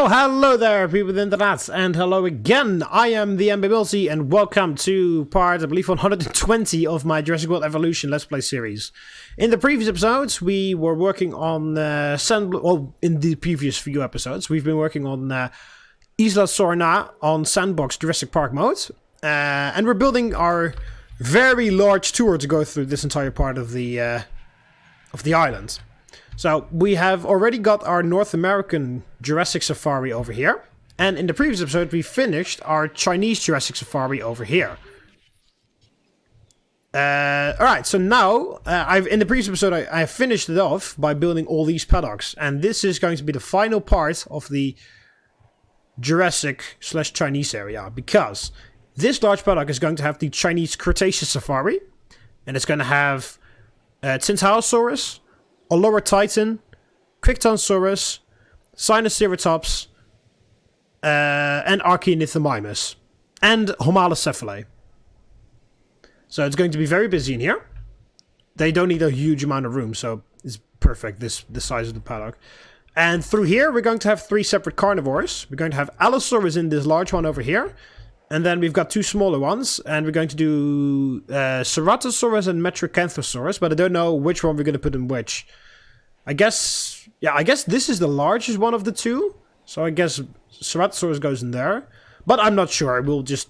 Well, hello there, people with the internet, and hello again. I am TheMBmulti, and welcome to part, I believe, 120 of my Jurassic World Evolution Let's Play series. In the previous episodes, we were working on in the previous few episodes, we've been working on Isla Sorna on Sandbox Jurassic Park mode, and we're building our very large tour to go through this entire part of the island. So we have already got our North American Jurassic Safari over here. And in the previous episode, we finished our Chinese Jurassic Safari over here. Alright, so now, in the previous episode, I finished it off by building all these paddocks. And this is going to be the final part of the Jurassic/Chinese area. Because this large paddock is going to have the Chinese Cretaceous Safari. And it's going to have Tintaosaurus, Lower Titan, Cretaceous, Sinoceratops, and Archaeornithomimus, and Homalocephalae. So it's going to be very busy in here. They don't need a huge amount of room, so it's perfect, the size of the paddock. And through here, we're going to have 3 separate carnivores. We're going to have Allosaurus in this large one over here. And then we've got 2 smaller ones, and we're going to do Ceratosaurus and Metracanthosaurus, but I don't know which one we're going to put in which. I guess this is the largest one of the 2, so I guess Ceratosaurus goes in there. But I'm not sure. I'll just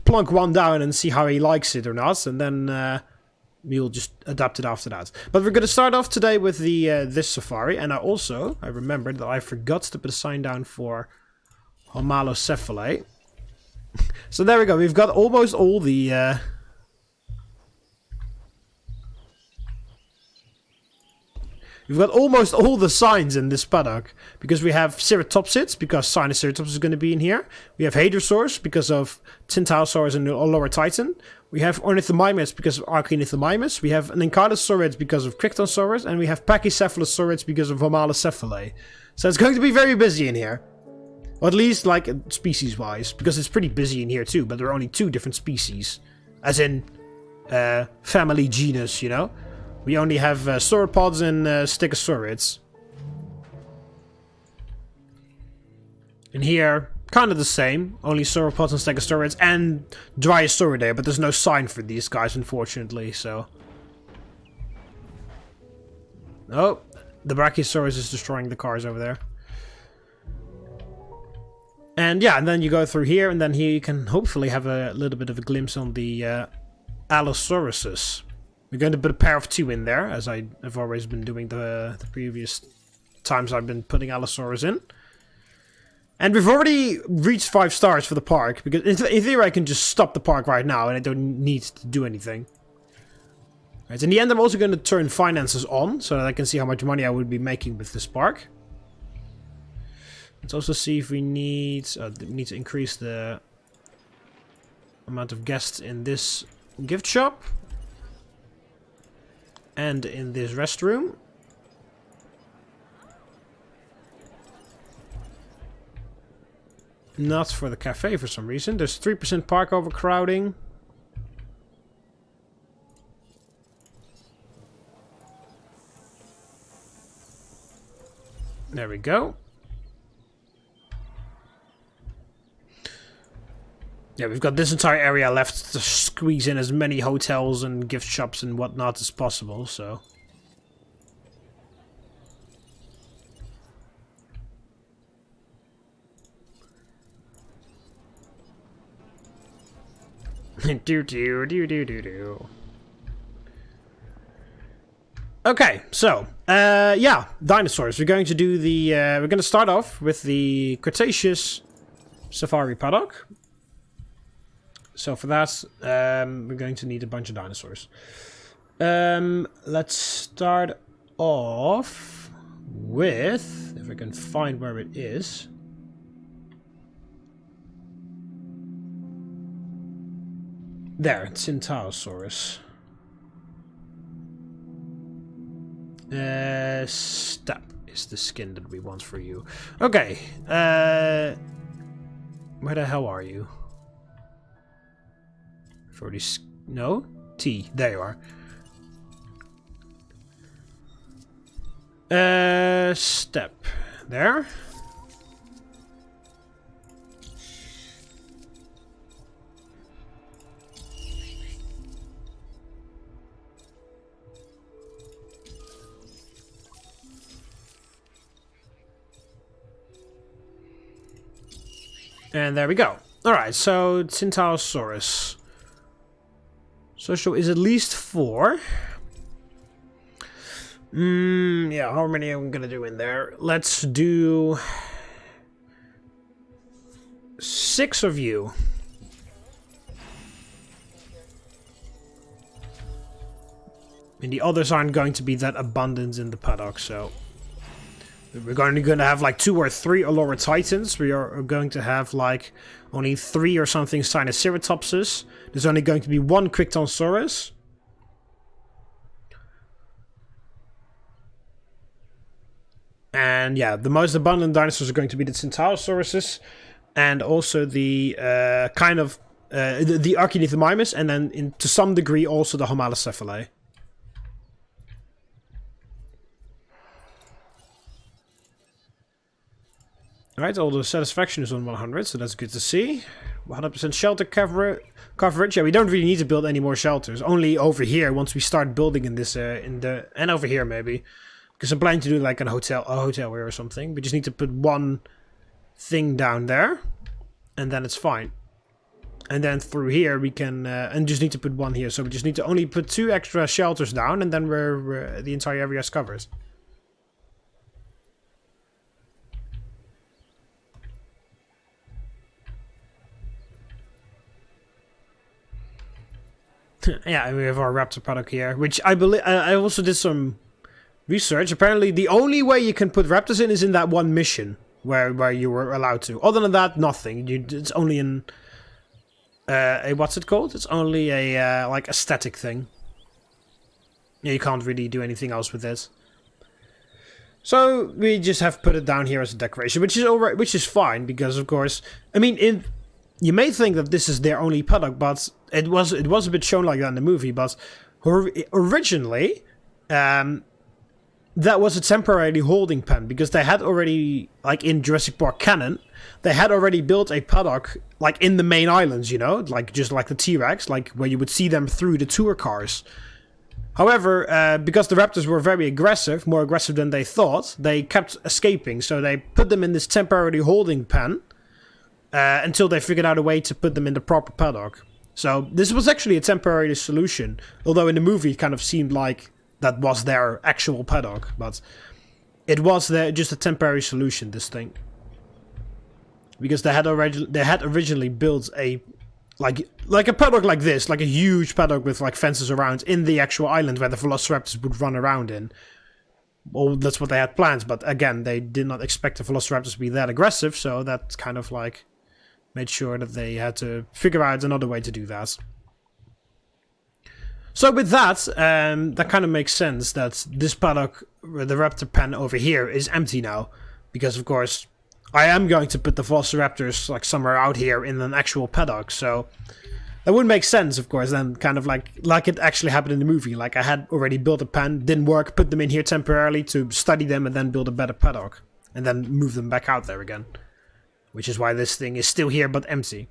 plunk one down and see how he likes it or not, and then we'll just adapt it after that. But we're going to start off today with this safari, and I remembered that I forgot to put a sign down for Homalocephalae. So there we go, we've got almost all the signs in this paddock, because we have Ceratopsids, because Sinoceratops is going to be in here. We have Hadrosaurs, because of Tintaosaurus and Lower Titan. We have Ornithomimus, because of Archaeornithomimus. We have an Ankylosaurids, because of Cretaceous, and we have Pachycephalosaurids, because of Homalocephalae. So it's going to be very busy in here. Or at least, like, species-wise, because it's pretty busy in here too, but there are only 2 different species. As in, family genus, you know? We only have sauropods and stegosaurids. And here, kind of the same, only sauropods and stegosaurids and Dryosauridae, but there's no sign for these guys, unfortunately, so... Oh, the Brachiosaurus is destroying the cars over there. And yeah, and then you go through here, and then here you can hopefully have a little bit of a glimpse on the Allosauruses. We're going to put a pair of 2 in there, as I have always been doing the previous times I've been putting Allosaurus in. And we've already reached 5 stars for the park, because in theory I can just stop the park right now, and I don't need to do anything. Right, in the end I'm also going to turn finances on, so that I can see how much money I would be making with this park. Let's also see if we need to increase the amount of guests in this gift shop. And in this restroom. Not for the cafe for some reason. There's 3% park overcrowding. There we go. Yeah, we've got this entire area left to squeeze in as many hotels and gift shops and whatnot as possible, so... Okay, so, yeah, dinosaurs. We're going to do we're going to start off with the Cretaceous Safari Paddock. So for that, we're going to need a bunch of dinosaurs. Let's start off with, if I can find where it is. There, Tintaosaurus. Step is the skin that we want for you. Okay, where the hell are you? No? T. There you are. Step. There. And there we go. Alright, so Centaurosaurus. Social is at least 4. Yeah, how many am I gonna do in there? Let's do 6 of you. And the others aren't going to be that abundant in the paddock, so we're going to have like 2 or 3 Allura Titans. We are going to have like only 3 or something Sinoceratopses. There's only going to be 1 Cretaceous. And yeah, the most abundant dinosaurs are going to be the Centaurosaurus and also the the Archaeopteryx, and then to some degree also the Homalocephalae. Alright, all the satisfaction is on 100, so that's good to see. 100% shelter coverage. Yeah, we don't really need to build any more shelters. Only over here, once we start building in this, and over here maybe. Because I'm planning to do like a hotel here or something. We just need to put 1 thing down there. And then it's fine. And then through here we can, and just need to put 1 here. So we just need to only put 2 extra shelters down, and then the entire area is covered. Yeah, we have our raptor paddock here, which I believe I also did some research. Apparently, the only way you can put raptors in is in that 1 mission where you were allowed to. Other than that, nothing. It's only in a what's it called? It's only a like a static thing. Yeah, you can't really do anything else with it. So we just have put it down here as a decoration, which is alright, which is fine because of course, I mean, you may think that this is their only paddock, but it was a bit shown like that in the movie. But originally, that was a temporary holding pen because they had already, like in Jurassic Park canon, they had already built a paddock like in the main islands, you know, like just like the T-Rex, like where you would see them through the tour cars. However, because the raptors were very aggressive, more aggressive than they thought, they kept escaping. So they put them in this temporary holding pen. Until they figured out a way to put them in the proper paddock. So this was actually a temporary solution. Although in the movie it kind of seemed like that was their actual paddock. But it was just a temporary solution, this thing. Because they had originally built a like a paddock like this. Like a huge paddock with like fences around in the actual island where the Velociraptors would run around in. Well, that's what they had planned. But again, they did not expect the Velociraptors to be that aggressive. So that's kind of like made sure that they had to figure out another way to do that. So with that, that kind of makes sense that this paddock, the raptor pen over here, is empty now. Because, of course, I am going to put the Velociraptors like somewhere out here in an actual paddock. So that would make sense, of course, then kind of like it actually happened in the movie. Like I had already built a pen, didn't work, put them in here temporarily to study them and then build a better paddock. And then move them back out there again. Which is why this thing is still here, but empty.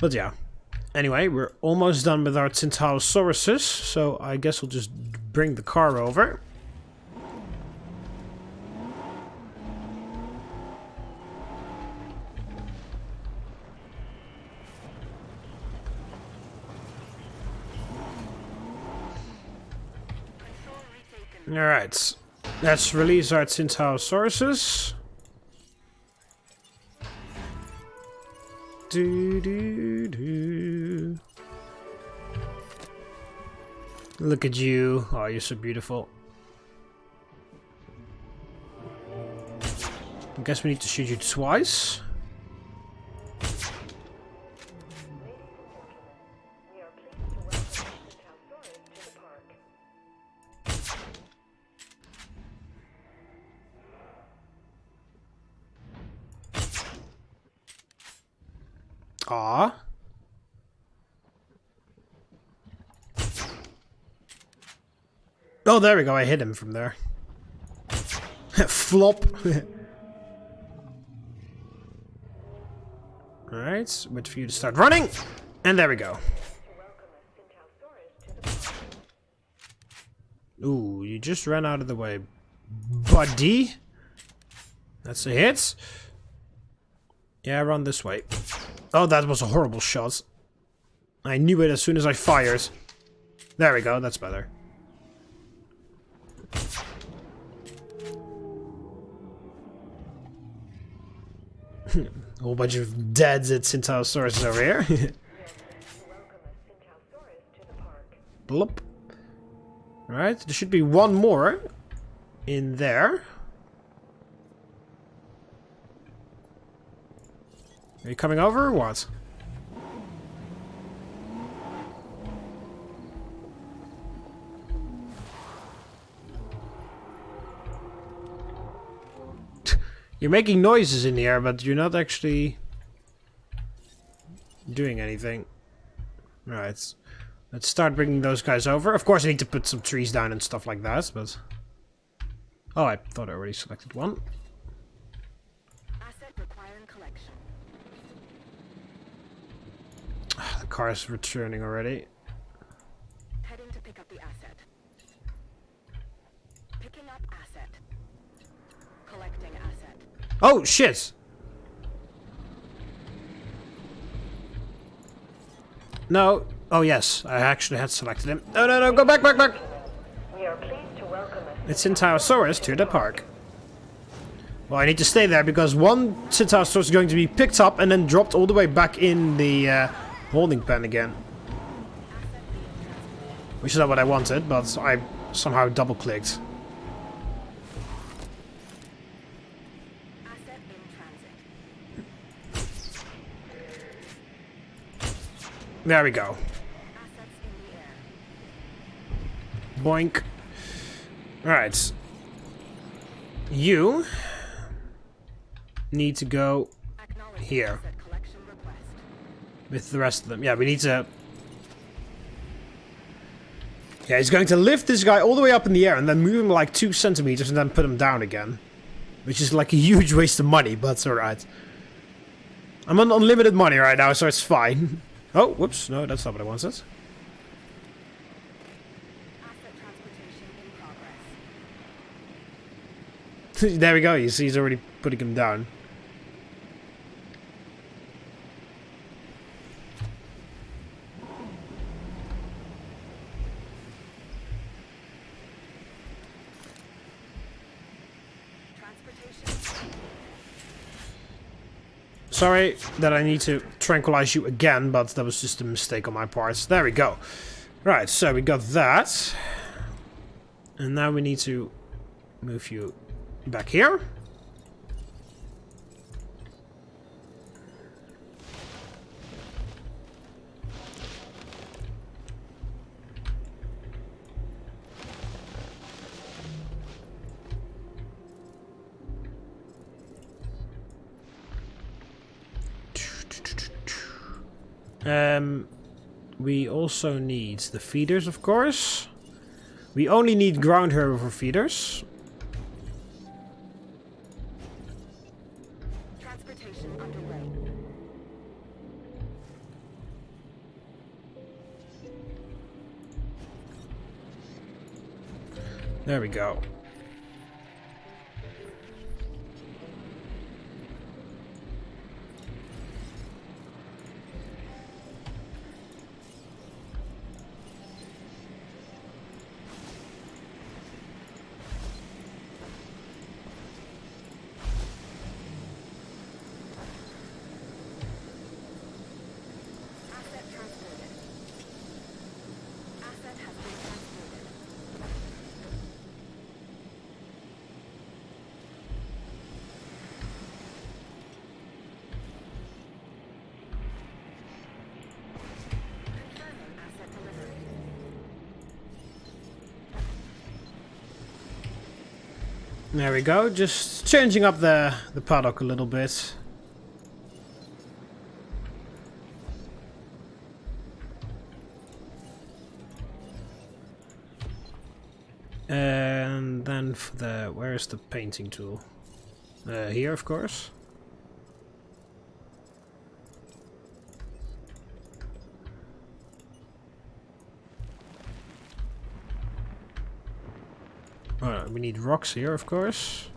But yeah. Anyway, we're almost done with our Centaurosaurus, so I guess we'll just bring the car over. Alright. Let's release our Centaurosaurus. Look at you. Oh, you're so beautiful. I guess we need to shoot you twice. Aww. Oh, there we go. I hit him from there. Flop. Alright, wait for you to start running. And there we go. Ooh, you just ran out of the way, buddy. That's a hit. Yeah, run this way. Oh, that was a horrible shot. I knew it as soon as I fired. There we go, that's better. A whole bunch of dead Centaurosaurus over here. Blop. Alright, there should be one more in there. Are you coming over or what? You're making noises in the air, but you're not actually doing anything. Right. Let's start bringing those guys over. Of course I need to put some trees down and stuff like that, but... Oh, I thought I already selected one. Asset requiring collection. The car is returning already. Heading to pick up the asset. Picking up asset. Collecting asset. Oh, shit! No. Oh, yes. I actually had selected him. No, no, no. Go back, back, back! We are pleased to welcome It's Centaurosaurus to the park. Well, I need to stay there because one Centaurosaurus is going to be picked up and then dropped all the way back in the holding pen again. Which is not what I wanted, but I somehow double-clicked. asset in transit. There we go. Assets in the air. Boink. Alright. You need to go Acknowledging here asset collection request. with the rest of them. Yeah, we need to... Yeah, he's going to lift this guy all the way up in the air and then move him like 2 centimeters and then put him down again. Which is like a huge waste of money, but it's alright. I'm on unlimited money right now, so it's fine. Oh, whoops. No, that's not what I wanted. Asset transportation in progress. There we go. You see, he's already putting him down. Transportation. Sorry that I need to tranquilize you again, but that was just a mistake on my part. There we go. Right, so we got that. And now we need to move you back here. We also need the feeders, of course. We only need ground herbivore feeders. Transportation underway. There we go. Asset transported. Asset has been transported. Confirming asset delivery. There we go. Just changing up the paddock a little bit. And then for the... Where is the painting tool? Here, of course. We need rocks here, of course.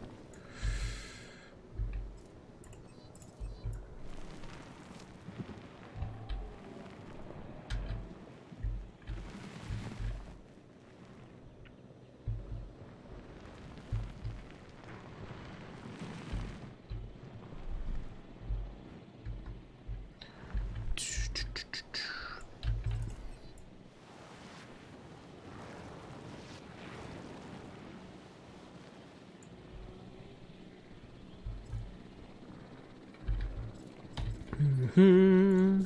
Hmm.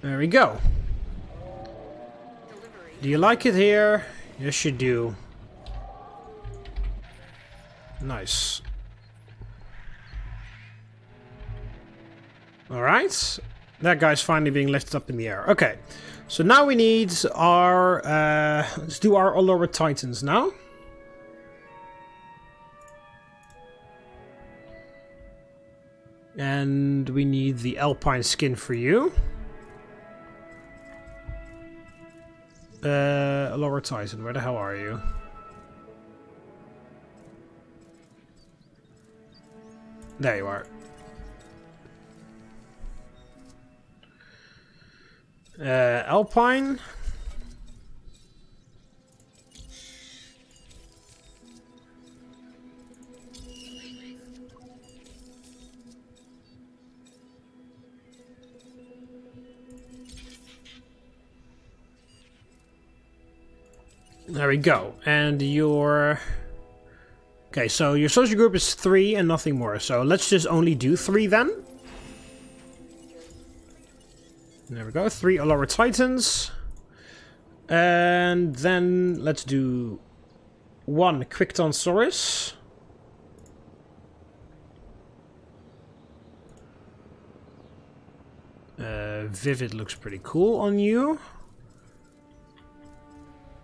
There we go. Do you like it here? Yes, you do. Nice. Alright. That guy's finally being lifted up in the air. Okay. So now we need our... let's do our Allura Titans now. And we need the Alpine skin for you. Allura Titan, where the hell are you? There you are. Alpine. There we go. And your... Okay, so your social group is 3 and nothing more. So let's just only do 3 then. There we go. 3 Allura Titans. And then let's do 1 Quicktronsaurus. Vivid looks pretty cool on you.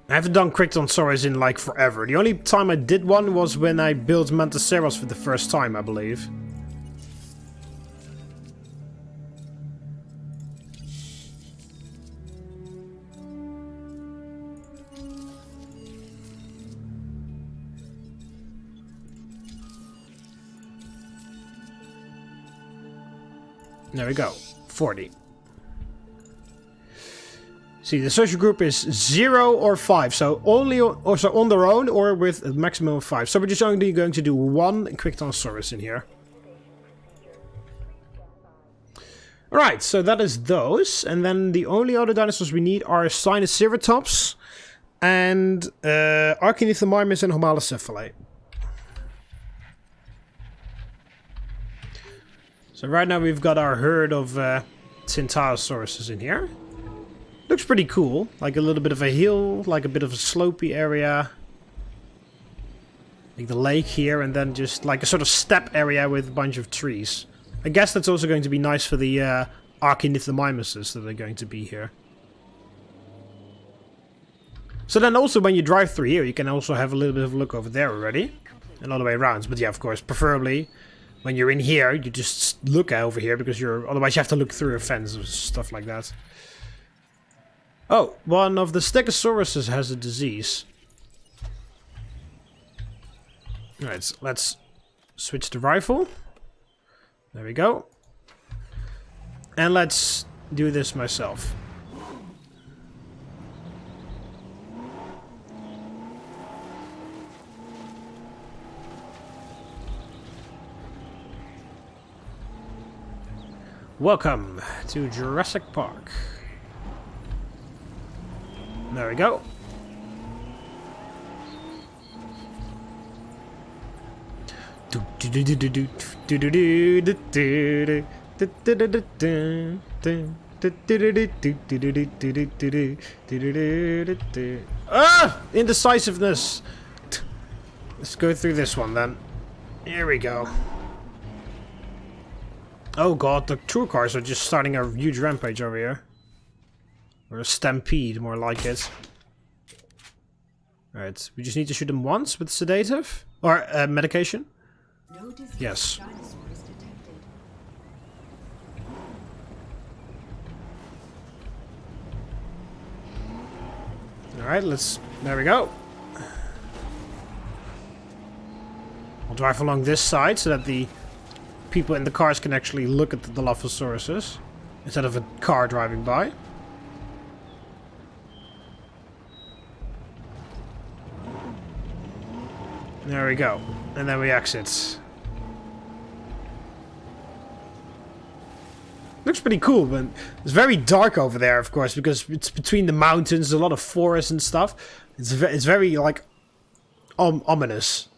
I haven't done Quicktronsaurus in like forever. The only time I did one was when I built Mantaceros for the first time, I believe. There we go. 40. See, the social group is 0 or 5, so only also on their own or with a maximum of 5. So we're just only going to do 1 Quicktronsaurus in here. Alright, so that is those. And then the only other dinosaurs we need are Sinoceratops and Archinithomymus and Homalocephalae. So right now we've got our herd of Centaursauruses in here. Looks pretty cool, like a little bit of a hill, like a bit of a slopey area. Like the lake here, and then just like a sort of steppe area with a bunch of trees. I guess that's also going to be nice for the Archinithomymuses that are going to be here. So then also when you drive through here, you can also have a little bit of a look over there already. And all the way around. But yeah, of course, preferably when you're in here, you just look over here because otherwise you have to look through a fence or stuff like that. Oh, one of the Stegosauruses has a disease. Alright, so let's switch the rifle. There we go. And let's do this myself. Welcome to Jurassic Park. There we go. Ah! Indecisiveness! Let's go through this one then. Here we go. Oh god, the tour cars are just starting a huge rampage over here. Or a stampede, more like it. Alright, we just need to shoot them once with sedative? Or medication? Yes. Alright, there we go. I'll drive along this side so that the people in the cars can actually look at the Dilophosauruses instead of a car driving by. There we go. And then we exit. Looks pretty cool, but it's very dark over there, of course, because it's between the mountains, there's a lot of forest and stuff. It's very like ominous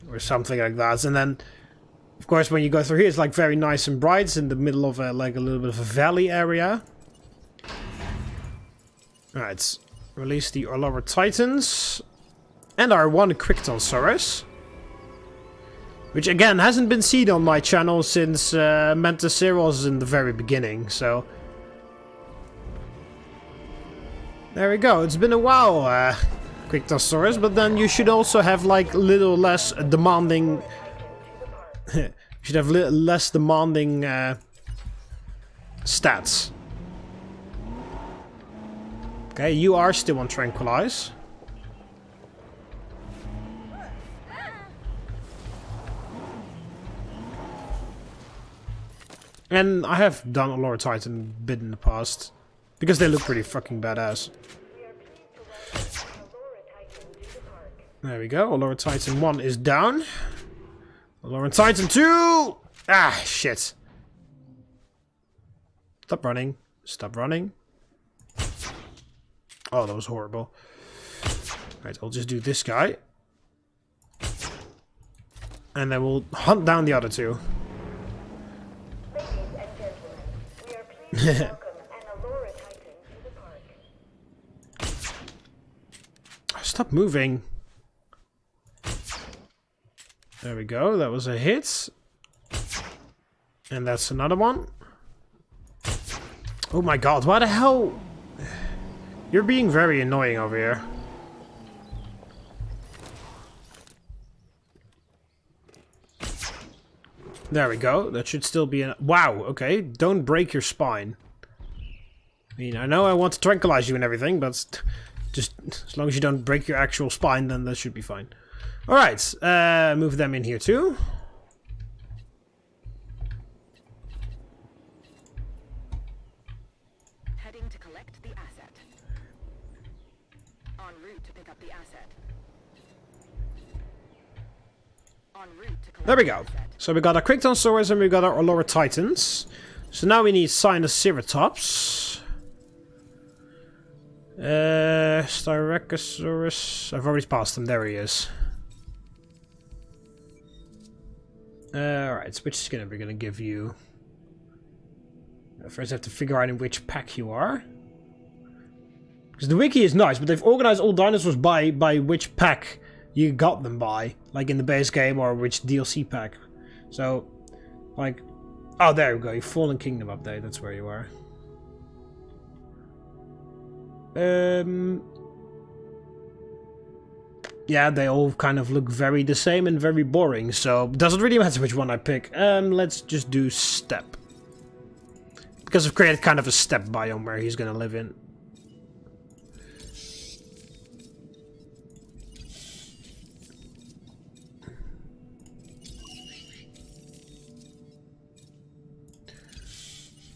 or something like that. And then, of course, when you go through here, it's like very nice and bright. It's in the middle of like a little bit of a valley area. All right, release the lower titans and our one Cretaceous. Which, again, hasn't been seen on my channel since Mantis was in the very beginning, so... There we go, it's been a while, Cretaceous, but then you should also have, like, little less demanding... you should have less demanding, stats. Okay, you are still on Tranquilize. And I have done a Lord Titan bit in the past, because they look pretty fucking badass. There we go, Lord Titan 1 is down. Lord Titan 2! Ah, shit. Stop running. Stop running. Oh, that was horrible. Right, I'll just do this guy. And then we'll hunt down the other two. Stop moving. There we go, that was a hit. And that's another one. Oh my god, why the hell? You're being very annoying over here. There we go. That should still be an... Wow, okay. Don't break your spine. I mean, I know I want to tranquilize you and everything, but just as long as you don't break your actual spine, then that should be fine. Alright, move them in here too. Heading to collect the asset. En route to pick up the asset. En route to collect There we the go. asset. So we got our Cretaceous and we got our lower titans. So now we need Sinoceratops. Styracosaurus. I've already passed him. There he is. Alright, so which skin are we gonna give you? First I have to figure out in which pack you are. Because the wiki is nice, but they've organized all dinosaurs by which pack you got them by. Like in the base game or which DLC pack. So, like... Oh, there we go. Your Fallen Kingdom update. That's where you are. Yeah, they all kind of look very the same and very boring, so it doesn't really matter which one I pick. Let's just do steppe. Because I've created kind of a steppe biome where he's gonna live in.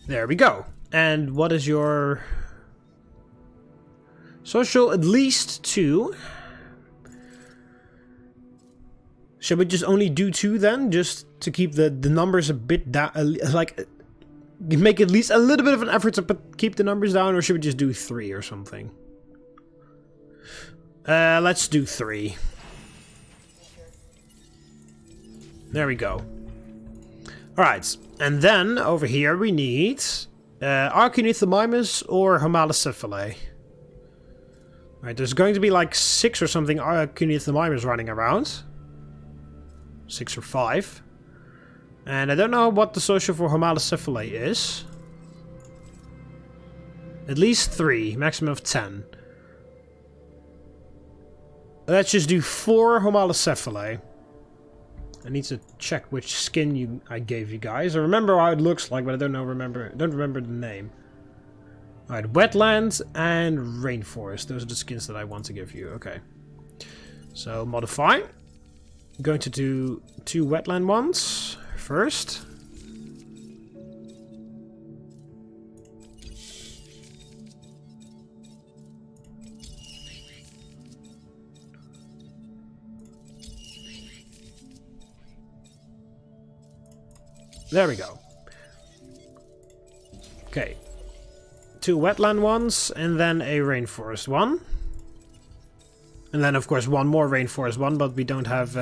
There we go. And what is your... Social? At least 2. Should we just only do 2 then? Just to keep the numbers a bit down, like, make at least a little bit of an effort to keep the numbers down, or should we just do 3 or something? Let's do 3. There we go. Alright, and then over here we need TheMBmulti or Homalocephalae. Alright, there's going to be like 6 or something TheMBmulti running around. 6 or 5. And I don't know what the social for Homalocephalae is. At least 3, maximum of 10. Let's just do 4 Homalocephalae. I need to check which skin I gave you guys. I remember how it looks like, but I don't remember the name. Alright, wetlands and rainforest. Those are the skins that I want to give you. Okay. So modify. I'm going to do 2 wetland ones first. There we go. Okay. 2 wetland ones, and then a rainforest one. And then, of course, one more rainforest one, but we don't have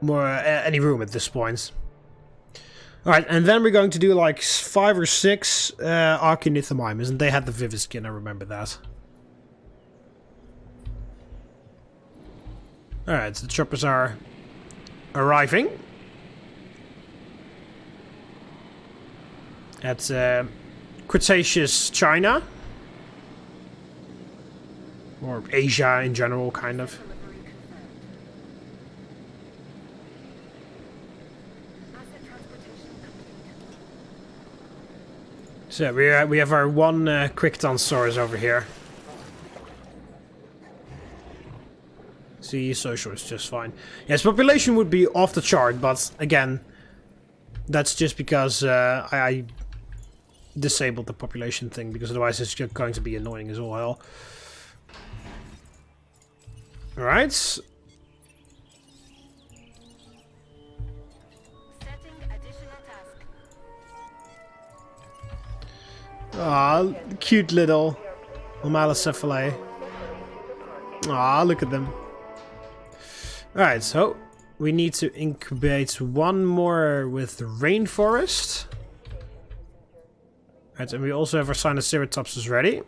any room at this point. Alright, and then we're going to do like 5 or 6 Arcanithemimus, and they had the vivid skin, I remember that. Alright, so the choppers are arriving. At Cretaceous China. Or Asia in general, kind of. So we have our one Cretaceous over here. See, social is just fine. Yes, population would be off the chart, but again, that's just because I disabled the population thing, because otherwise it's just going to be annoying as all hell. Alright. Setting additional task. Aw, cute little Homalocephalae. Aw, look at them. Alright, so we need to incubate one more with the rainforest. Alright, and we also have our Sinoceratopses ready.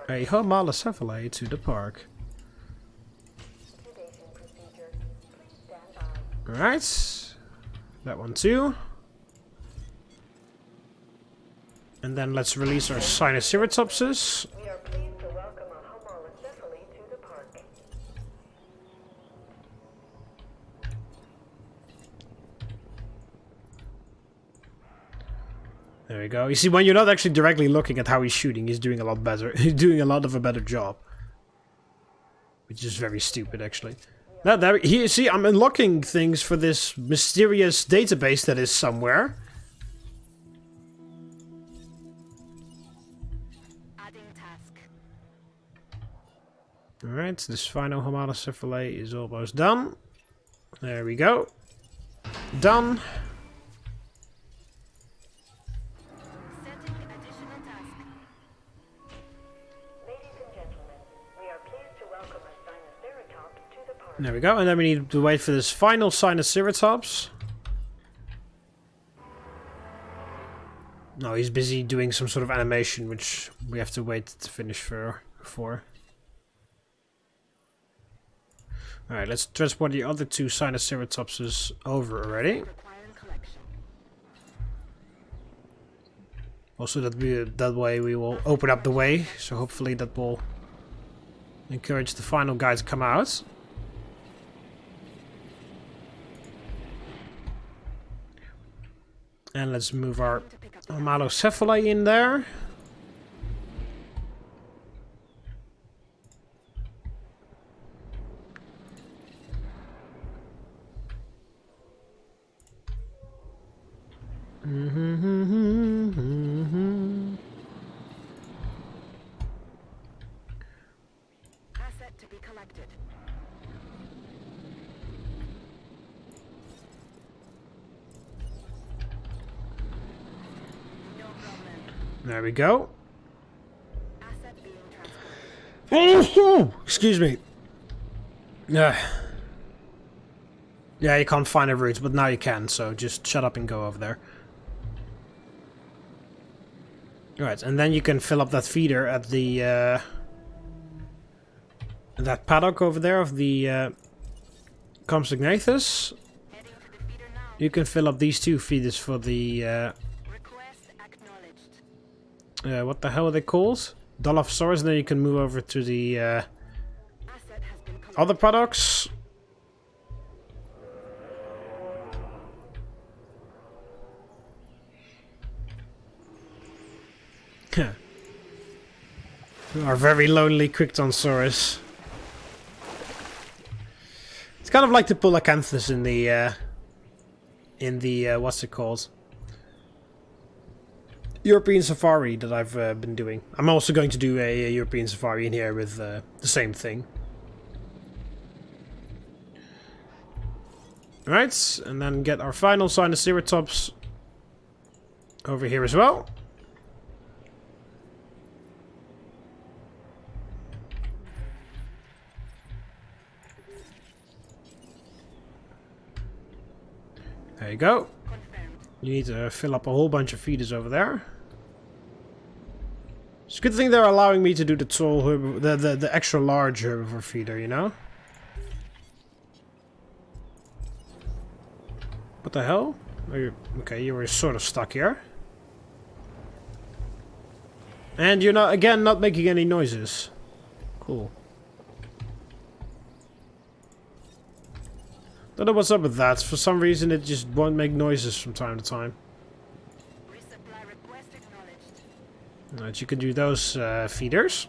A Homalocephalae to the park. Alright. That one too. And then let's release our Sinoceratopses. We are pleased to welcome a Homalocephalae to the park. There we go. You see, when you're not actually directly looking at how he's shooting, he's doing a lot better. He's doing a lot of a better job. Which is very stupid, actually. Now, here, see, I'm unlocking things for this mysterious database that is somewhere. Adding task. Alright, this final Homalocephalae is almost done. There we go. Done. Setting additional task. Ladies and gentlemen, we are pleased to welcome a Sinoceratops to the park. There we go, and then we need to wait for this final Sinoceratops. No, he's busy doing some sort of animation, which we have to wait to finish for. Alright, let's transport the other 2 Sinoceratopses over already. Requiring collection. Also, that way we will open up the way, so hopefully that will encourage the final guy to come out. And let's move our Homalocephalae in there. Asset to be collected. No problem. There we go. Asset being transferred. Excuse me. Yeah, you can't find a route, but now you can, so just shut up and go over there. Alright, and then you can fill up that feeder at the that paddock over there of the Compsognathus. Heading to the feeder now. You can fill up these 2 feeders for the Request acknowledged. what the hell are they called? Dilophosaurus, and then you can move over to the Asset has been collected. other paddocks. Our very lonely Cretaceous. It's kind of like the Polacanthus in the what's it called? European Safari that I've been doing. I'm also going to do a European Safari in here with the same thing. Right, and then get our final Sinoceratops over here as well. There you go. Confirmed. You need to fill up a whole bunch of feeders over there. It's a good thing they're allowing me to do the tall the extra large herbivore feeder, you know? What the hell? Okay, you were sort of stuck here. And you're not, again, not making any noises. Cool. Don't know what's up with that. For some reason it just won't make noises from time to time. Resupply request acknowledged. Right, you can do those feeders.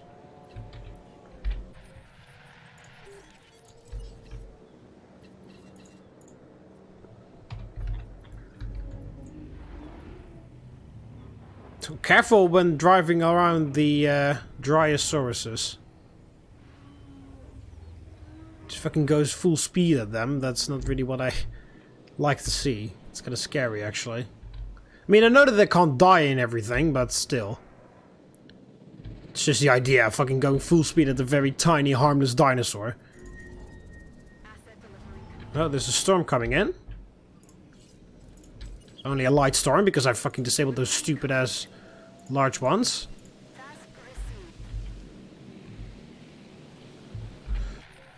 So careful when driving around the Dryasauruses. Just fucking goes full speed at them. That's not really what I like to see. It's kind of scary, actually. I mean, I know that they can't die and everything, but still. It's just the idea of fucking going full speed at a very tiny, harmless dinosaur. Asset delivery. Oh, there's a storm coming in. It's only a light storm because I fucking disabled those stupid ass large ones. Task received.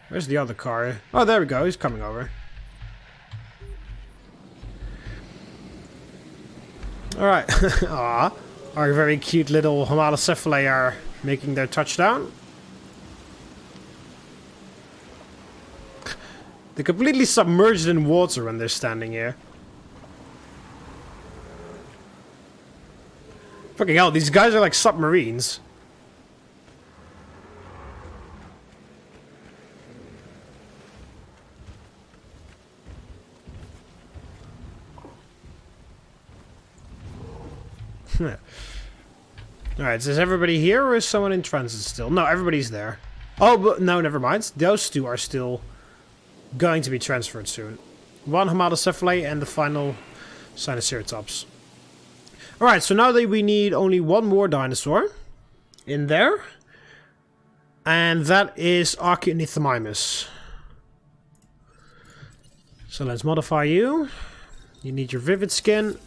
Where's the other car? Oh, there we go. He's coming over. Alright. Aww. Our very cute little Homalocephalae are making their touchdown. They're completely submerged in water when they're standing here. Fucking hell, these guys are like submarines. Alright, is everybody here or is someone in transit still? No, everybody's there. Oh, but no, never mind. Those two are still going to be transferred soon. One Homalocephalae and the final Sinoceratops. Alright, so now that we need only one more dinosaur in there. And that is Archaeopteryx. So let's modify you. You need your vivid skin.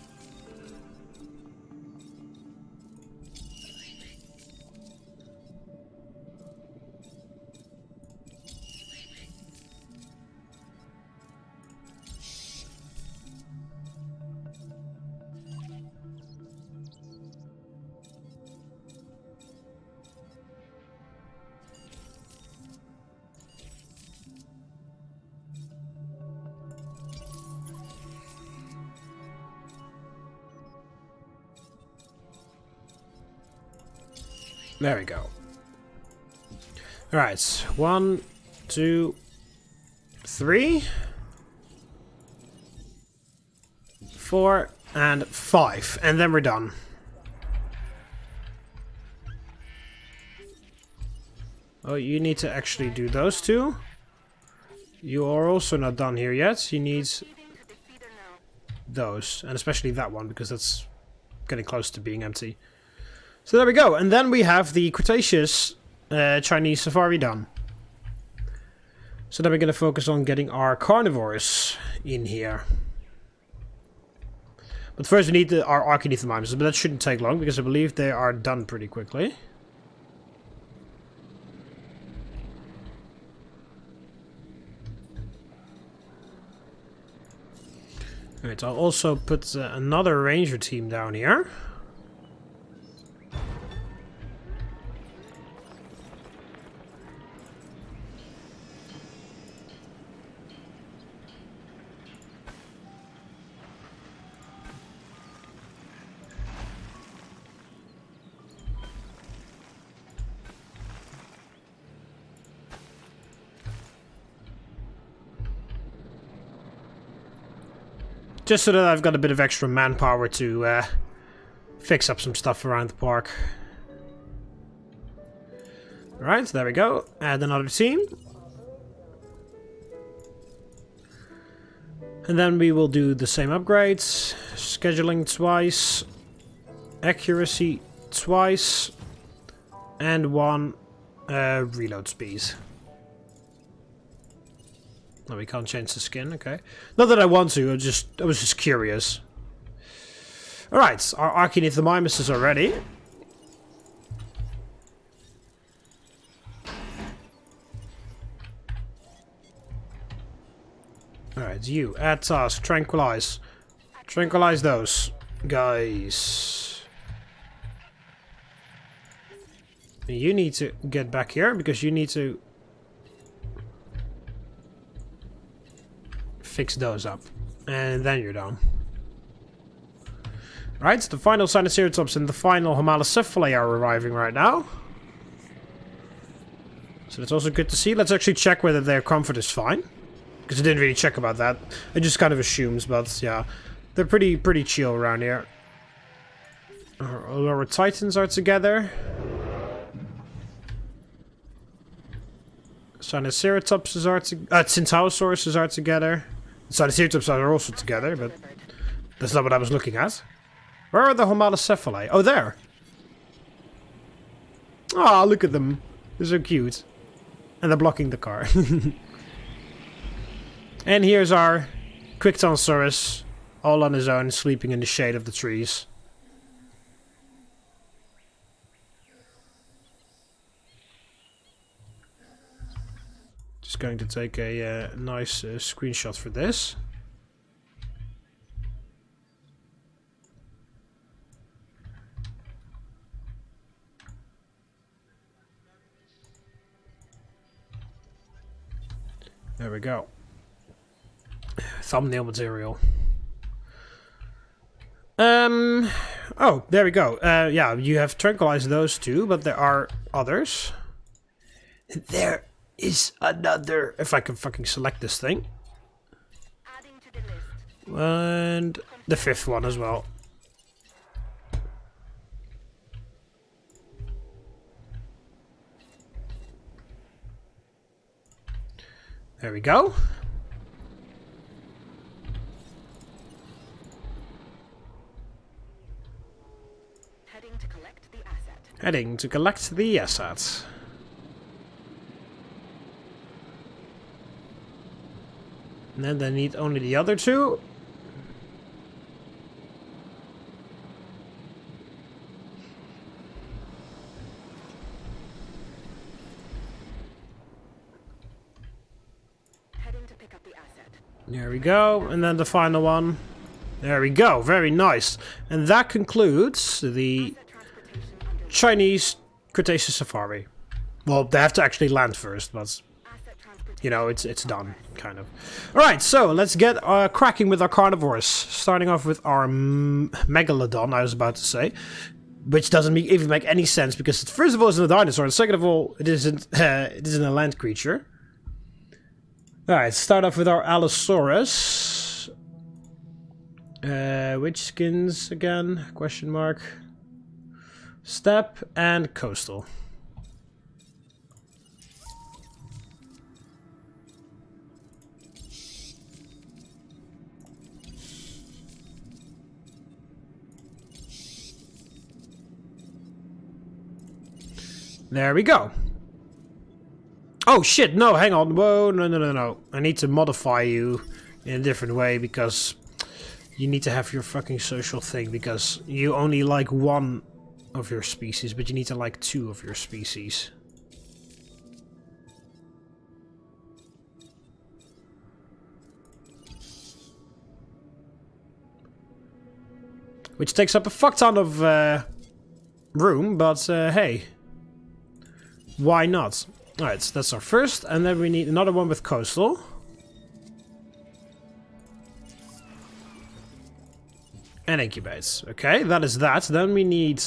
There we go. Alright, 1, 2, 3, 4, and 5. And then we're done. Oh, you need to actually do those two. You are also not done here yet. You need Feeding to the feeder now. those. And especially that one, because that's getting close to being empty. So there we go, and then we have the Cretaceous Chinese safari done. So then we're going to focus on getting our carnivores in here. But first we need our Archaeopteryx, but that shouldn't take long because I believe they are done pretty quickly. Alright, I'll also put another ranger team down here. Just so that I've got a bit of extra manpower to fix up some stuff around the park. Alright, there we go. Add another team. And then we will do the same upgrades. Scheduling twice. Accuracy twice. And 1 reload speed. No, we can't change the skin, okay. Not that I want to, I was just curious. Alright, our TheMBmulti are ready. Alright, you, add task, tranquilize. Tranquilize those guys. You need to get back here, because you need to fix those up. And then you're done. Right, the final Sinoceratops and the final Homalocephalae are arriving right now. So that's also good to see. Let's actually check whether their comfort is fine. Because I didn't really check about that. I just kind of assumed, but yeah. They're pretty chill around here. Our Titans are together. Sinoceratopses are together. Centaurosaurus are together. Sinoceratops are also together, but that's not what I was looking at. Where are the Homalocephalae? Oh, there! Ah, look at them. They're so cute. And they're blocking the car. And here's our Cretaceous, all on his own, sleeping in the shade of the trees. Just going to take a nice screenshot for this. There we go. Thumbnail material. Oh, there we go. Yeah, you have tranquilized those two, but there are others. There is another. If I can fucking select this thing. Adding to the list. And the 5th one as well. There we go. Heading to collect the asset. Heading to collect the assets. And then they need only the other two. Heading to pick up the asset. There we go. And then the final one. There we go. Very nice. And that concludes the Asset transportation under Chinese Cretaceous safari. Well, they have to actually land first, but asset transportation. you know, it's done, kind of. Alright, so let's get cracking with our carnivores. Starting off with our Megalodon, I was about to say. Which doesn't even make any sense, because first of all, it's a dinosaur, and second of all, it isn't a land creature. Alright, start off with our Allosaurus. Which skins again? Question mark. Steppe and coastal. There we go. Oh shit, no, hang on. Whoa, no. I need to modify you in a different way, because you need to have your fucking social thing, because you only like one of your species, but you need to like 2 of your species. Which takes up a fuck ton of room, but hey. Why not? Alright, so that's our first, and then we need another one with coastal. And incubates. Okay, that is that. Then we need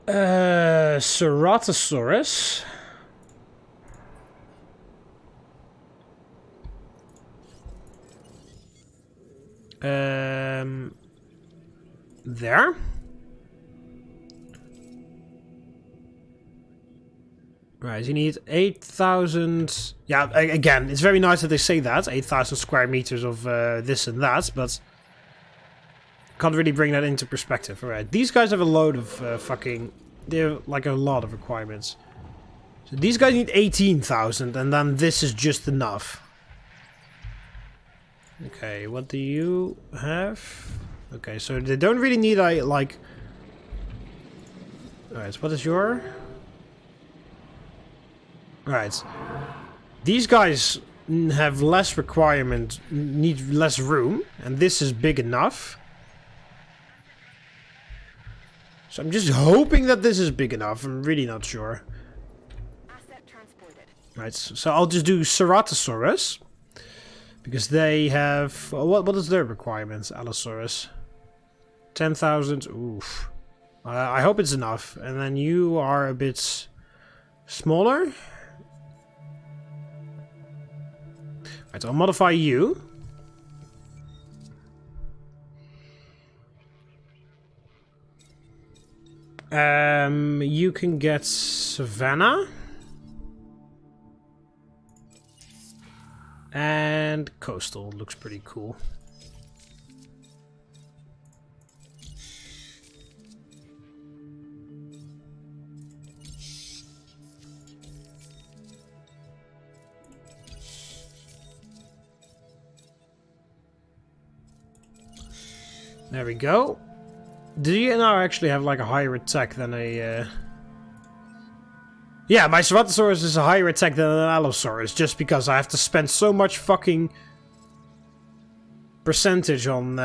Ceratosaurus. There. Right, you need 8,000... Yeah, again, it's very nice that they say that. 8,000 square meters of this and that, but... Can't really bring that into perspective. Alright, these guys have a load of fucking... They're like a lot of requirements. So these guys need 18,000, and then this is just enough. Okay, what do you have? Okay, so they don't really need like... Alright, so what is your... Alright. These guys have less requirement, need less room, and this is big enough. So I'm just hoping that this is big enough. I'm really not sure. Asset transported. Right, so I'll just do Ceratosaurus. Because they have... What is their requirements, Allosaurus? 10,000. Oof. I hope it's enough. And then you are a bit smaller. Right, I'll modify you. You can get Savannah. And Coastal looks pretty cool. There we go. Do you now actually have like a higher attack than a... Yeah, my Ceratosaurus is a higher attack than an Allosaurus, just because I have to spend so much fucking percentage on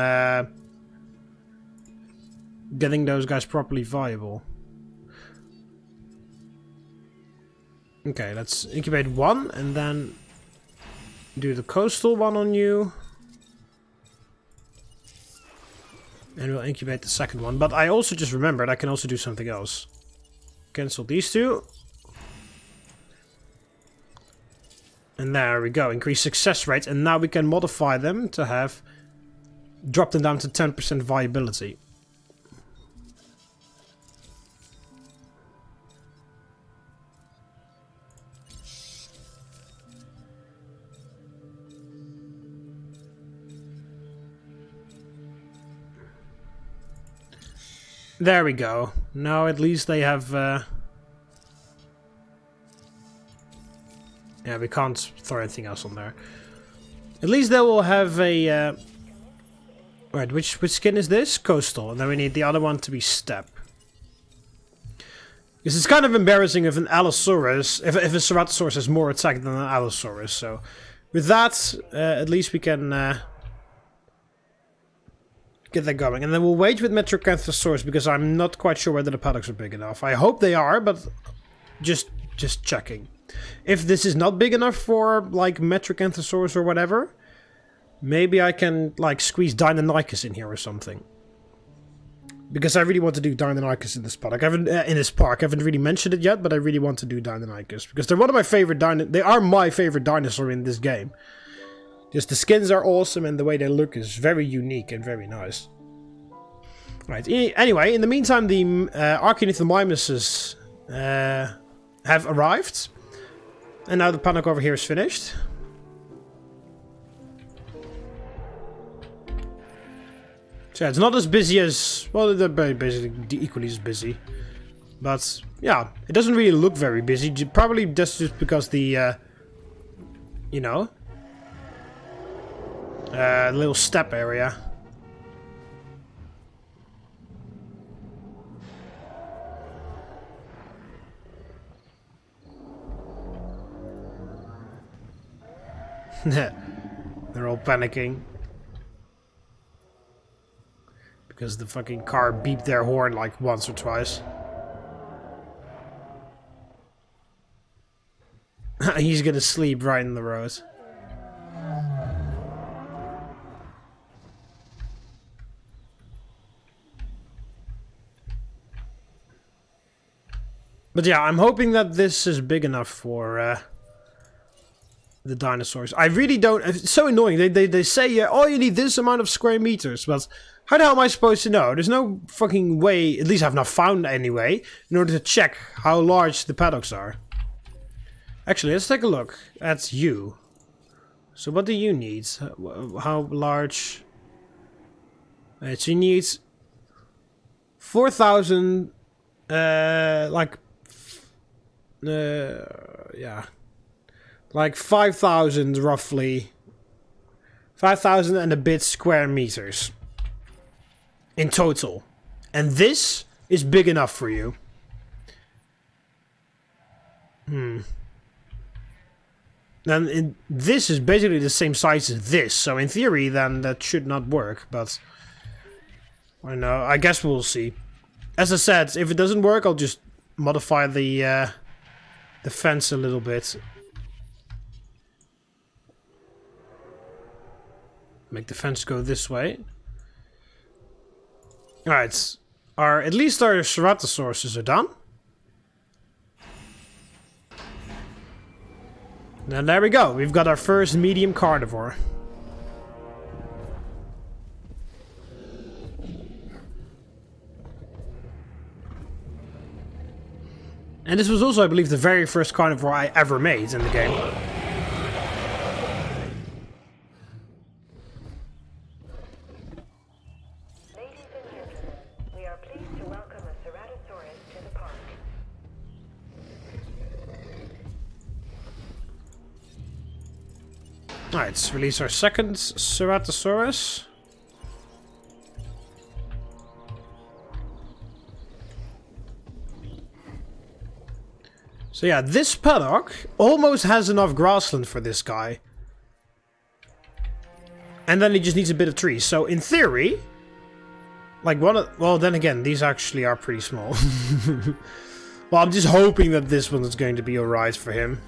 getting those guys properly viable. Okay, let's incubate one, and then do the coastal one on you. And we'll incubate the second one. But I also just remembered I can also do something else. Cancel these two. And there we go. Increase success rate. And now we can modify them to have... Drop them down to 10% viability. There we go. Now at least they have... Yeah, we can't throw anything else on there. At least they will have a... Right, which skin is this? Coastal. And then we need the other one to be steppe. Because it's kind of embarrassing if an Allosaurus... If a Ceratosaurus has more attack than an Allosaurus. So with that, at least we can... get that going. And then we'll wait with Metrocanthosaurus because I'm not quite sure whether the paddocks are big enough. I hope they are, but just checking. If this is not big enough for like Metrocanthosaurus or whatever, maybe I can like squeeze Deinonychus in here or something. Because I really want to do Deinonychus in this paddock. I haven't really mentioned it yet, but I really want to do Deinonychus because they're one of my favorite They are my favorite dinosaur in this game. Just the skins are awesome and the way they look is very unique and very nice. Right. Anyway, in the meantime, the TheMBmultis have arrived. And now the paddock over here is finished. So yeah, it's not as busy as... Well, they're basically equally as busy. But, yeah, it doesn't really look very busy. Probably just because the... you know... little steppe area. They're all panicking. Because the fucking car beeped their horn like once or twice. He's gonna sleep right in the road. But yeah, I'm hoping that this is big enough for the dinosaurs. I really don't... It's so annoying. They say, oh, you need this amount of square meters. But how the hell am I supposed to know? There's no fucking way, at least I've not found any way, in order to check how large the paddocks are. Actually, let's take a look at you. So what do you need? How large? So you need 4,000, yeah. Like 5,000 roughly. 5,000 and a bit square meters. In total. And this is big enough for you. Then this is basically the same size as this. So in theory then that should not work. But I don't know. I guess we'll see. As I said, if it doesn't work, I'll just modify the fence a little bit. Make the fence go this way. Alright. At least our ceratosauruses are done. And there we go. We've got our first medium carnivore. And this was also, I believe, the very first carnivore I ever made in the game. Ladies and gentlemen, we are pleased to welcome a ceratosaurus to the park. Alright, let's release our second ceratosaurus. So yeah, this paddock almost has enough grassland for this guy. And then he just needs a bit of trees. So in theory, like well then again, these actually are pretty small. Well, I'm just hoping that this one is going to be alright for him.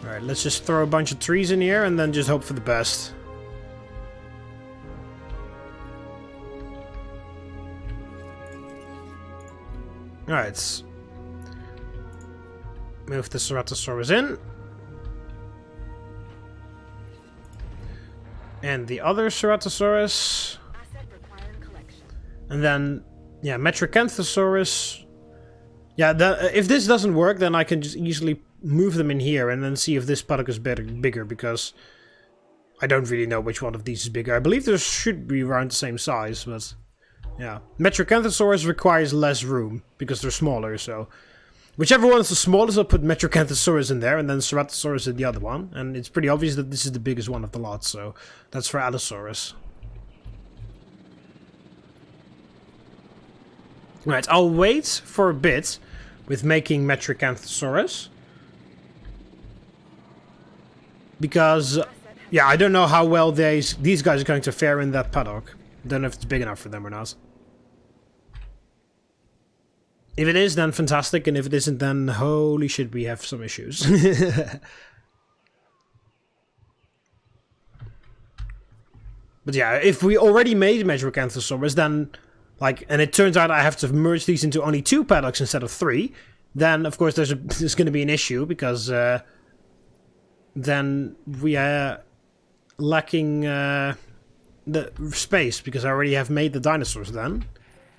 Alright, let's just throw a bunch of trees in here and then just hope for the best. Alright. Move the Ceratosaurus in. And the other Ceratosaurus. Asset requiring collection. And then, yeah, Metracanthosaurus. Yeah, if this doesn't work, then I can just easily move them in here and then see if this paddock is bigger, because I don't really know which one of these is bigger. I believe there should be around the same size, but yeah. Metracanthosaurus requires less room because they're smaller, so whichever one is the smallest, I'll put Metracanthosaurus in there and then Ceratosaurus in the other one. And it's pretty obvious that this is the biggest one of the lot, so that's for Allosaurus. Right, I'll wait for a bit with making Metracanthosaurus. Because, yeah, I don't know how well these guys are going to fare in that paddock. Don't know if it's big enough for them or not. If it is, then fantastic, and if it isn't, then holy shit, we have some issues. But yeah, if we already made Metracanthosaurus, then, like, and it turns out I have to merge these into only 2 paddocks instead of 3, then of course there's going to be an issue, because then we are lacking the space, because I already have made the dinosaurs then,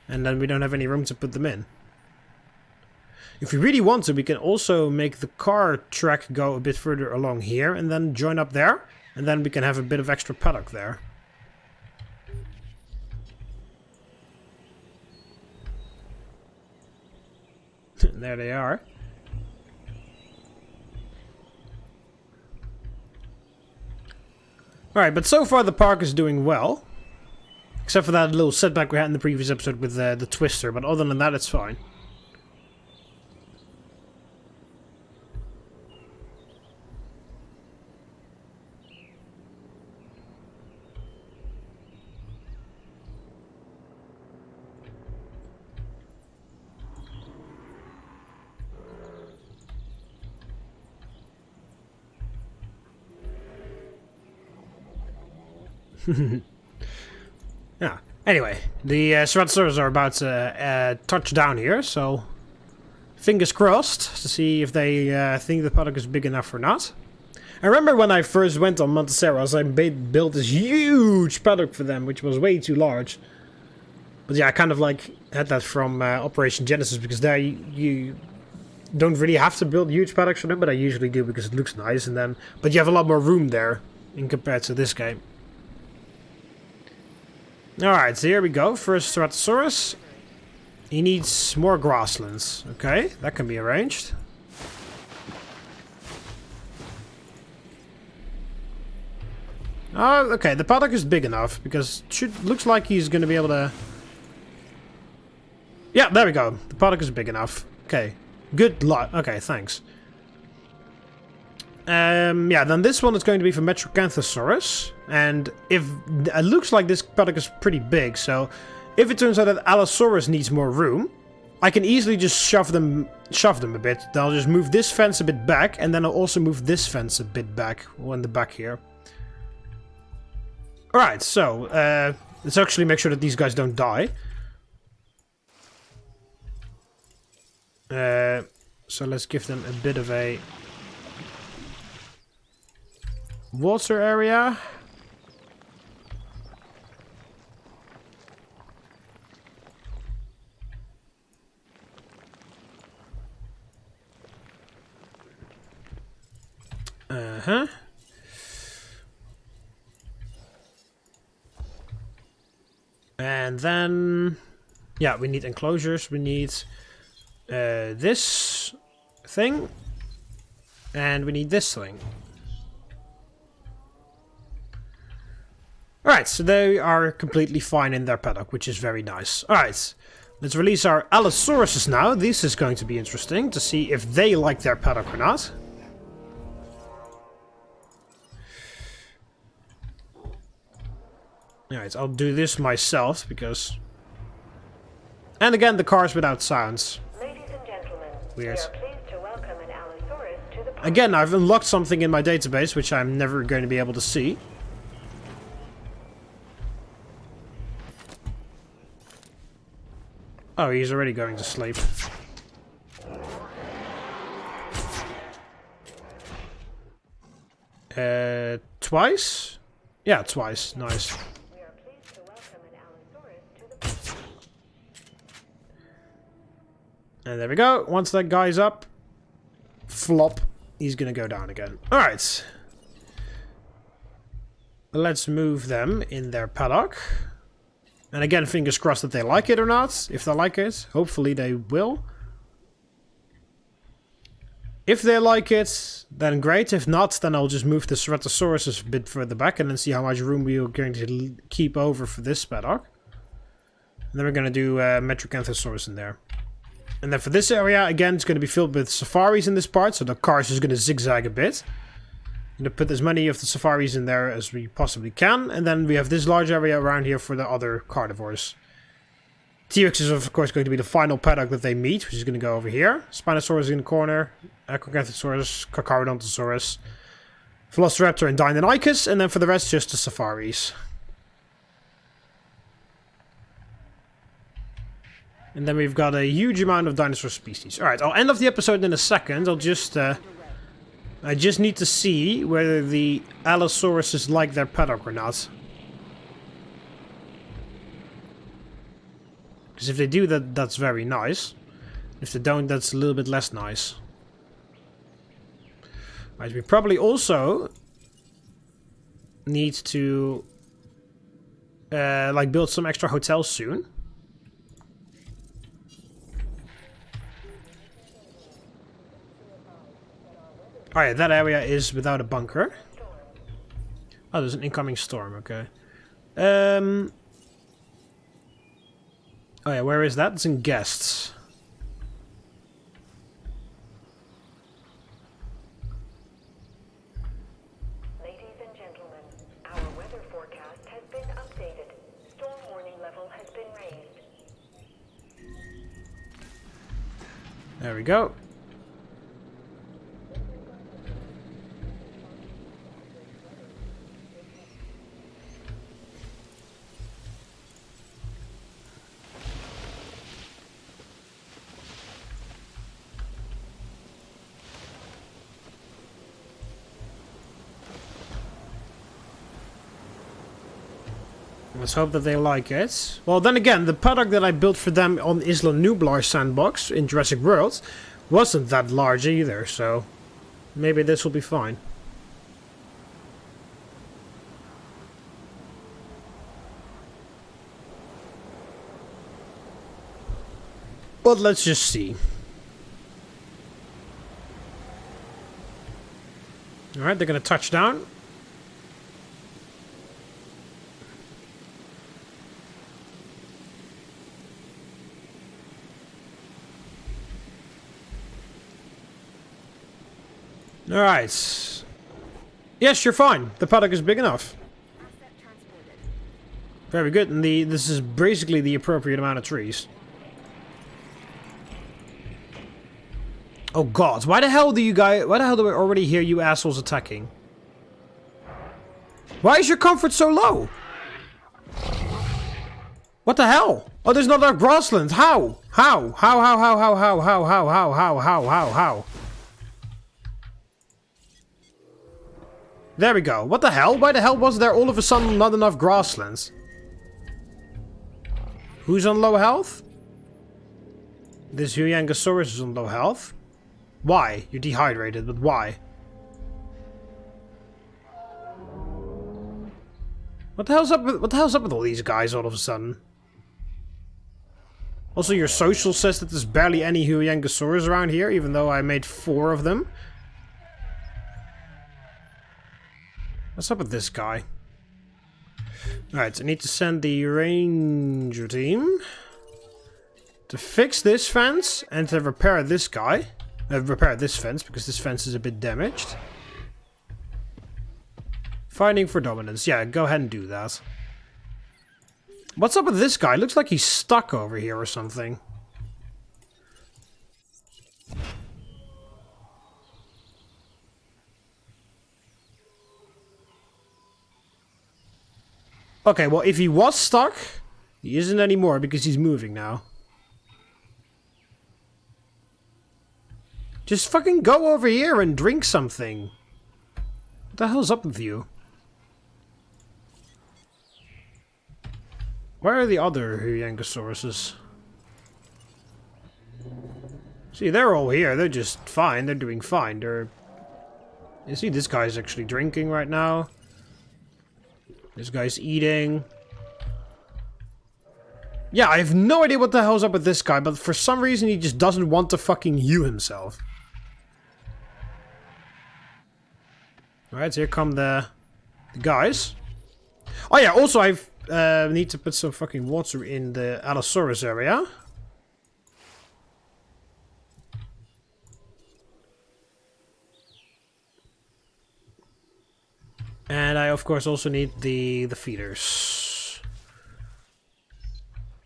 and then we don't have any room to put them in. If we really want to, we can also make the car track go a bit further along here and then join up there, and then we can have a bit of extra paddock there. There they are. Alright, but so far the park is doing well. Except for that little setback we had in the previous episode with the twister, but other than that it's fine. Yeah. Anyway, the Ceratosaurus are about to touch down here, so fingers crossed to see if they think the paddock is big enough or not. I remember when I first went on Monticeros, I built this huge paddock for them, which was way too large. But yeah, I kind of like had that from Operation Genesis, because there you don't really have to build huge paddocks for them, but I usually do because it looks nice, and then but you have a lot more room there in compared to this game. Alright, so here we go. First Ceratosaurus. He needs more grasslands. Okay, that can be arranged. Oh, okay, the paddock is big enough, because looks like he's going to be able to... Yeah, there we go. The paddock is big enough. Okay, good luck. Okay, thanks. Yeah, then this one is going to be for Metrocanthosaurus, and if it looks like this paddock is pretty big, so if it turns out that Allosaurus needs more room, I can easily just shove them a bit. Then I'll just move this fence a bit back, and then I'll also move this fence a bit back, in the back here. Alright, so, let's actually make sure that these guys don't die. So let's give them a bit of a water area. Uh-huh. And then, yeah, we need enclosures. We need this thing, and we need this thing. Alright, so they are completely fine in their paddock, which is very nice. Alright, let's release our Allosauruses now. This is going to be interesting to see if they like their paddock or not. Alright, I'll do this myself, because... And again, the cars without sounds. Ladies and gentlemen, Weird. we are pleased to welcome an Allosaurus to the park. Again, I've unlocked something in my database, which I'm never going to be able to see. Oh, he's already going to sleep. Twice? Yeah, twice. Nice. We are pleased to welcome an Allosaurus to the park. And there we go. Once that guy's up, flop, he's gonna go down again. Alright. Let's move them in their paddock. And again, fingers crossed that they like it or not. If they like it, hopefully they will. If they like it, then great. If not, then I'll just move the Ceratosaurus a bit further back and then see how much room we are going to keep over for this paddock. And then we're going to do Metrocanthosaurus in there. And then for this area, again, it's going to be filled with safaris in this part, so the car's just going to zigzag a bit. I'm going to put as many of the safaris in there as we possibly can, and then we have this large area around here for the other carnivores. T-Rex is of course going to be the final paddock that they meet, which is going to go over here. Spinosaurus in the corner, Acrocanthosaurus, Carcharodontosaurus, Velociraptor and Deinonychus, and then for the rest just the safaris. And then we've got a huge amount of dinosaur species. Alright, I'll end off the episode in a second. I just need to see whether the Allosauruses like their paddock or not. Because if they do, that's very nice. If they don't, that's a little bit less nice. Right, we probably also need to like build some extra hotels soon. Alright, that area is without a bunker. Oh, there's an incoming storm, okay. Oh yeah, where is that? It's in guests. Ladies and gentlemen, our weather forecast has been updated. Storm warning level has been raised. There we go. Let's hope that they like it. Well, then again, the paddock that I built for them on Isla Nublar sandbox in Jurassic World wasn't that large either, so maybe this will be fine. But let's just see. Alright, they're gonna touch down. Alright. Yes, you're fine. The paddock is big enough. Asset transported. Very good, and this is basically the appropriate amount of trees. Oh god, why the hell do I already hear you assholes attacking? Why is your comfort so low? What the hell? Oh, there's not enough grassland. How? How? There we go. What the hell? Why the hell was there all of a sudden not enough grasslands? Who's on low health? This Huyangosaurus is on low health. Why? You're dehydrated, but why? What the hell's up with all these guys all of a sudden? Also, your social says that there's barely any Huyangosaurus around here, even though I made 4 of them. What's up with this guy? Alright, I need to send the ranger team to fix this fence and to repair this guy. Repair this fence, because this fence is a bit damaged. Fighting for dominance. Yeah, go ahead and do that. What's up with this guy? Looks like he's stuck over here or something. Okay, well, if he was stuck, he isn't anymore because he's moving now. Just fucking go over here and drink something. What the hell's up with you? Where are the other Huyangosaurus? See, they're all here. They're just fine. They're doing fine. You see, this guy's actually drinking right now. This guy's eating. Yeah, I have no idea what the hell's up with this guy, but for some reason he just doesn't want to fucking heal himself. Alright, so here come the guys. Oh yeah, also I've need to put some fucking water in the Allosaurus area. And I of course also need the feeders.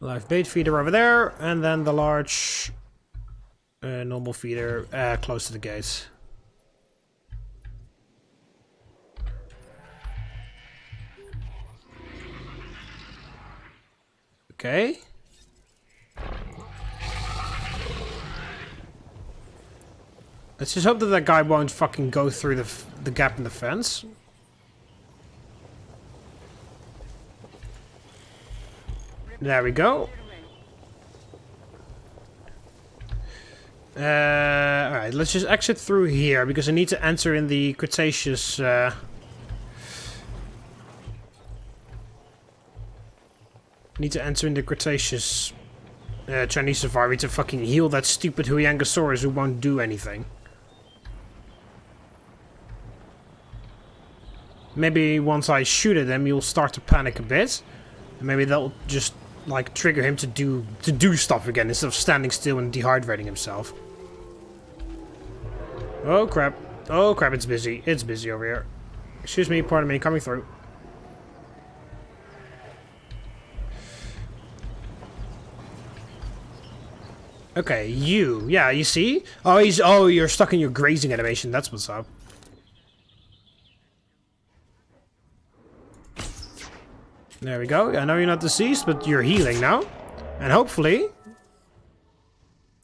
Live bait feeder over there, and then the large normal feeder close to the gates. Okay. Let's just hope that that guy won't fucking go through the gap in the fence. There we go. Alright, let's just exit through here because I need to enter in the Cretaceous. Need to enter in the Cretaceous Chinese safari to fucking heal that stupid Huyangosaurus who won't do anything. Maybe once I shoot at him, you'll start to panic a bit, and maybe that'll just like trigger him to do stuff again instead of standing still and dehydrating himself. Oh crap! Oh crap! It's busy. It's busy over here. Excuse me. Pardon me. Coming through. Okay, you. Yeah, you see? Oh, you're stuck in your grazing animation. That's what's up. There we go. I know you're not deceased, but you're healing now. And hopefully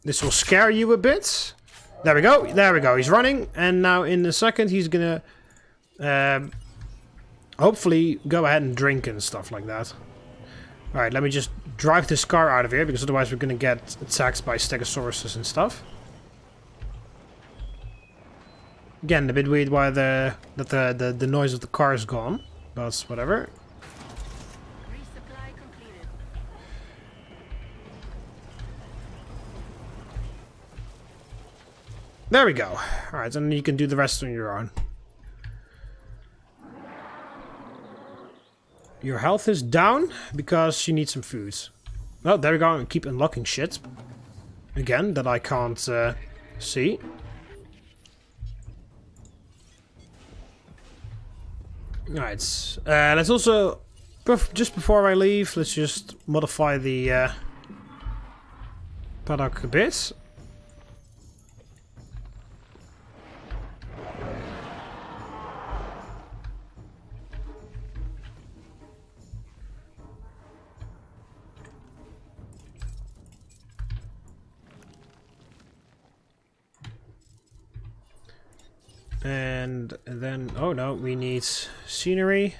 this will scare you a bit. There we go. There we go. He's running. And now in a second he's gonna hopefully go ahead and drink and stuff like that. Alright, let me just drive this car out of here, because otherwise we're gonna get attacked by stegosauruses and stuff. Again, a bit weird why the noise of the car is gone, but whatever. Resupply completed. There we go. Alright, and you can do the rest on your own. Your health is down because you need some food. Oh, there we go. And keep unlocking shit. Again, that I can't see. Alright. Let's also... Just before I leave, let's just modify the paddock a bit. And then, oh no, we need scenery.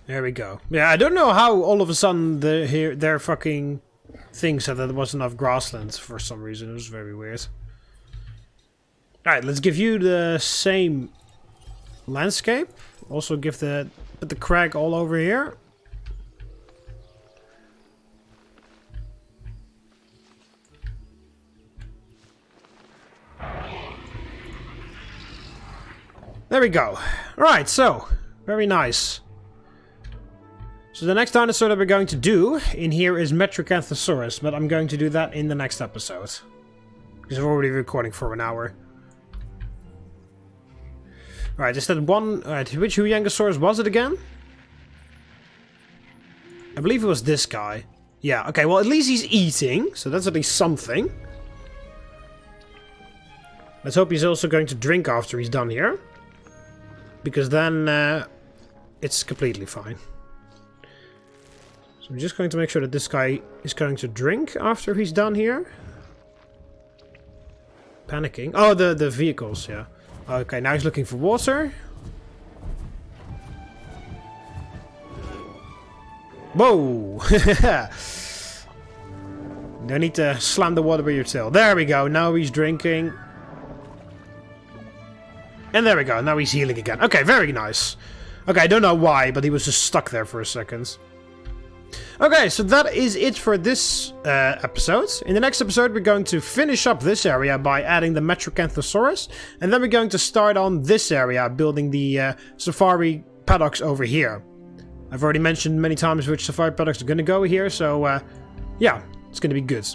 There we go. Yeah, I don't know how all of a sudden their fucking thing said that there was enough grassland for some reason. It was very weird. Alright, let's give you the same landscape. Also give the crag all over here. There we go. Right, so very nice. So the next dinosaur that we're going to do in here is Metracanthosaurus, but I'm going to do that in the next episode. Because we're already recording for an hour. Alright, is that one... Alright, which Huyangosaurus was it again? I believe it was this guy. Yeah, okay, well at least he's eating, so that's at least something. Let's hope he's also going to drink after he's done here. Because then it's completely fine. So I'm just going to make sure that this guy is going to drink after he's done here. Panicking. Oh, the vehicles, yeah. Okay, now he's looking for water. Whoa! No need to slam the water with your tail. There we go, now he's drinking. And there we go, now he's healing again. Okay, very nice. Okay, I don't know why, but he was just stuck there for a second. Okay, so that is it for this episode. In the next episode, we're going to finish up this area by adding the Metracanthosaurus. And then we're going to start on this area, building the safari paddocks over here. I've already mentioned many times which safari paddocks are going to go here, so yeah, it's going to be good.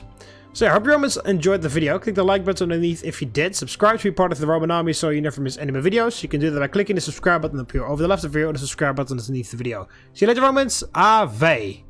So yeah, I hope you guys enjoyed the video. Click the like button underneath if you did. Subscribe to be part of the Roman army so you never miss any more videos. You can do that by clicking the subscribe button up here over the left of the video or the subscribe button underneath the video. See you later, Romans. Ave.